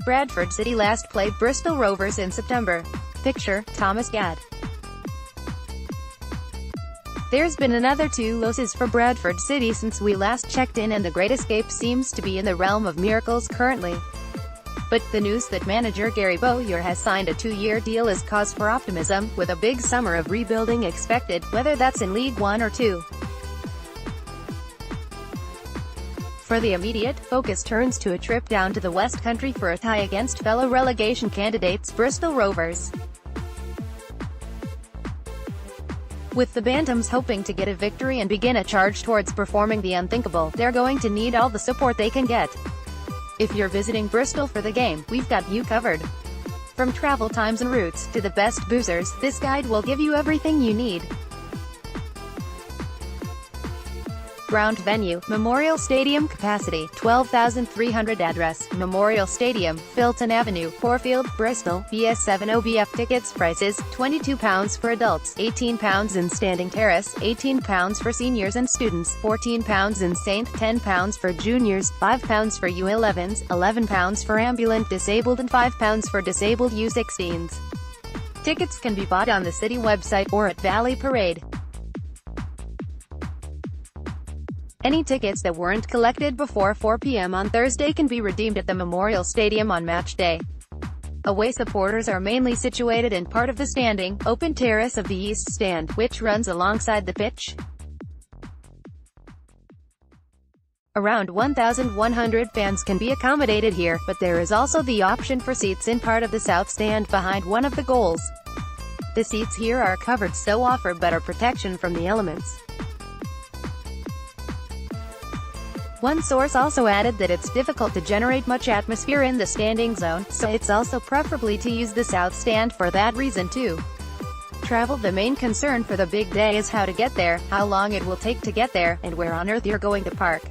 Bradford City last played Bristol Rovers in September. Picture, Thomas Gadd. There's been another 2 losses for Bradford City since we last checked in, and the Great Escape seems to be in the realm of miracles currently. But the news that manager Gary Bowyer has signed a 2-year deal is cause for optimism, with a big summer of rebuilding expected, whether that's in League 1 or 2. For the immediate, focus turns to a trip down to the West Country for a tie against fellow relegation candidates Bristol Rovers. With the Bantams hoping to get a victory and begin a charge towards performing the unthinkable, they're going to need all the support they can get. If you're visiting Bristol for the game, we've got you covered. From travel times and routes, to the best boozers, this guide will give you everything you need. Ground venue, Memorial Stadium. Capacity, 12,300. Address, Memorial Stadium, Filton Avenue, Horfield, Bristol, BS7 OBF. Tickets prices, £22 for adults, £18 in standing terrace, £18 for seniors and students, £14 in Saint, £10 for juniors, £5 for U11s, £11 for ambulant disabled and £5 for disabled U16s. Tickets can be bought on the city website or at Valley Parade. Any tickets that weren't collected before 4 p.m. on Thursday can be redeemed at the Memorial Stadium on match day. Away supporters are mainly situated in part of the standing, open terrace of the East Stand, which runs alongside the pitch. Around 1,100 fans can be accommodated here, but there is also the option for seats in part of the South Stand behind one of the goals. The seats here are covered, so offer better protection from the elements. One source also added that it's difficult to generate much atmosphere in the standing zone, so it's also preferably to use the South Stand for that reason too. Travel. The main concern for the big day is how to get there, how long it will take to get there, and where on earth you're going to park.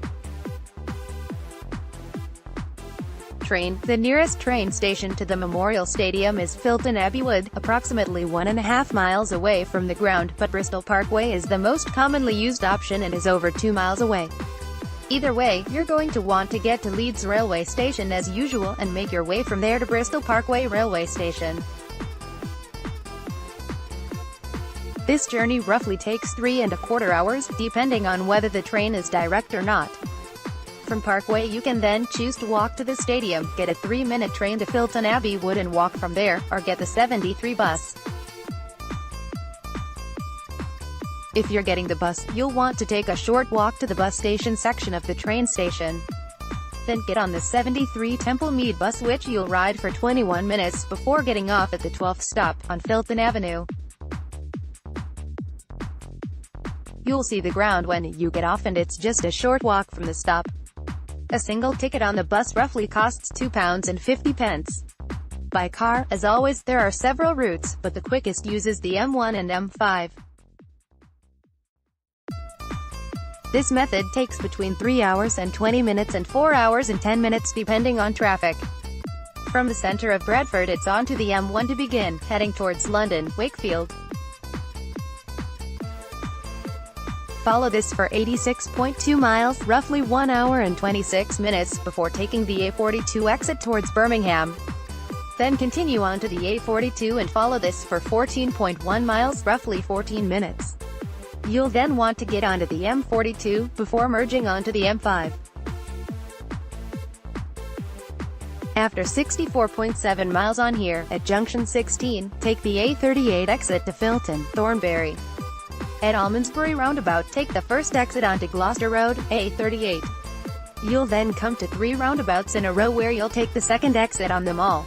Train. The nearest train station to the Memorial Stadium is Filton Abbey Wood, approximately 1.5 miles away from the ground, but Bristol Parkway is the most commonly used option and is over 2 miles away. Either way, you're going to want to get to Leeds Railway Station as usual, and make your way from there to Bristol Parkway Railway Station. This journey roughly takes 3¼ hours, depending on whether the train is direct or not. From Parkway you can then choose to walk to the stadium, get a 3-minute train to Filton Abbey Wood and walk from there, or get the 73 bus. If you're getting the bus, you'll want to take a short walk to the bus station section of the train station. Then get on the 73 Temple Mead bus, which you'll ride for 21 minutes before getting off at the 12th stop, on Filton Avenue. You'll see the ground when you get off, and it's just a short walk from the stop. A single ticket on the bus roughly costs £2.50. By car, as always, there are several routes, but the quickest uses the M1 and M5. This method takes between 3 hours and 20 minutes and 4 hours and 10 minutes depending on traffic. From the centre of Bradford it's on to the M1 to begin, heading towards London, Wakefield. Follow this for 86.2 miles, roughly 1 hour and 26 minutes, before taking the A42 exit towards Birmingham. Then continue on to the A42 and follow this for 14.1 miles, roughly 14 minutes. You'll then want to get onto the M42, before merging onto the M5. After 64.7 miles on here, at junction 16, take the A38 exit to Filton, Thornbury. At Almondsbury roundabout, take the first exit onto Gloucester Road, A38. You'll then come to 3 roundabouts in a row where you'll take the second exit on them all.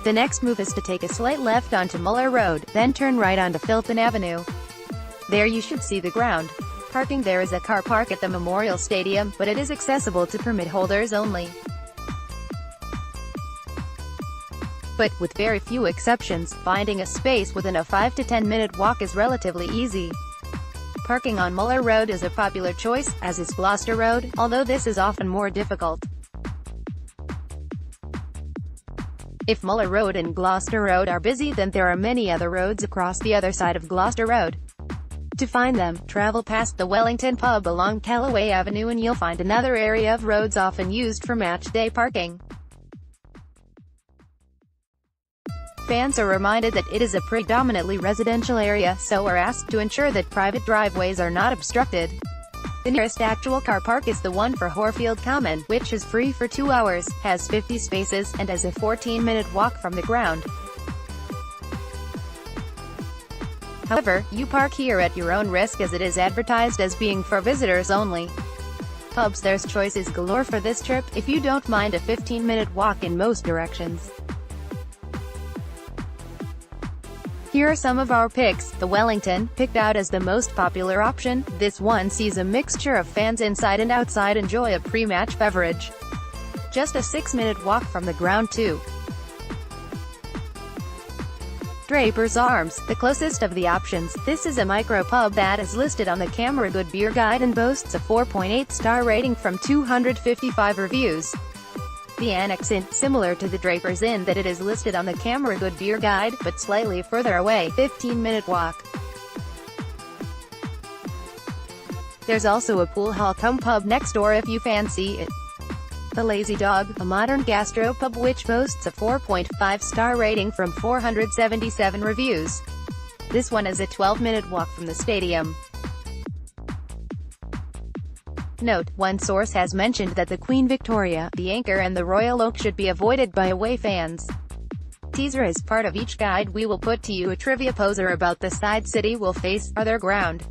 The next move is to take a slight left onto Muller Road, then turn right onto Filton Avenue. There you should see the ground. Parking. There is a car park at the Memorial Stadium, but it is accessible to permit holders only. But, with very few exceptions, finding a space within a 5 to 10 minute walk is relatively easy. Parking on Muller Road is a popular choice, as is Gloucester Road, although this is often more difficult. If Muller Road and Gloucester Road are busy, then there are many other roads across the other side of Gloucester Road. To find them, travel past the Wellington pub along Callaway Avenue and you'll find another area of roads often used for match-day parking. Fans are reminded that it is a predominantly residential area, so are asked to ensure that private driveways are not obstructed. The nearest actual car park is the one for Horfield Common, which is free for 2 hours, has 50 spaces, and is a 14-minute walk from the ground. However, you park here at your own risk as it is advertised as being for visitors only. Pubs, there's choices galore for this trip, if you don't mind a 15-minute walk in most directions. Here are some of our picks. The Wellington, picked out as the most popular option. This one sees a mixture of fans inside and outside enjoy a pre-match beverage. Just a 6-minute walk from the ground too. Draper's Arms, the closest of the options. This is a micro-pub that is listed on the Camera Good Beer Guide and boasts a 4.8-star rating from 255 reviews. The Annex Inn, similar to the Draper's Inn that it is listed on the Camera Good Beer Guide, but slightly further away, 15-minute walk. There's also a pool hall cum pub next door if you fancy it. The Lazy Dog, a modern gastropub which boasts a 4.5-star rating from 477 reviews. This one is a 12-minute walk from the stadium. Note, one source has mentioned that the Queen Victoria, the Anchor and the Royal Oak should be avoided by away fans. Teaser as part of each guide we will put to you a trivia poser about the side City will face, or their ground.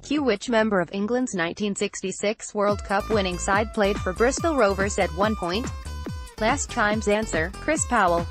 Q. Which member of England's 1966 World Cup winning side played for Bristol Rovers at one point? Last time's answer, Chris Powell.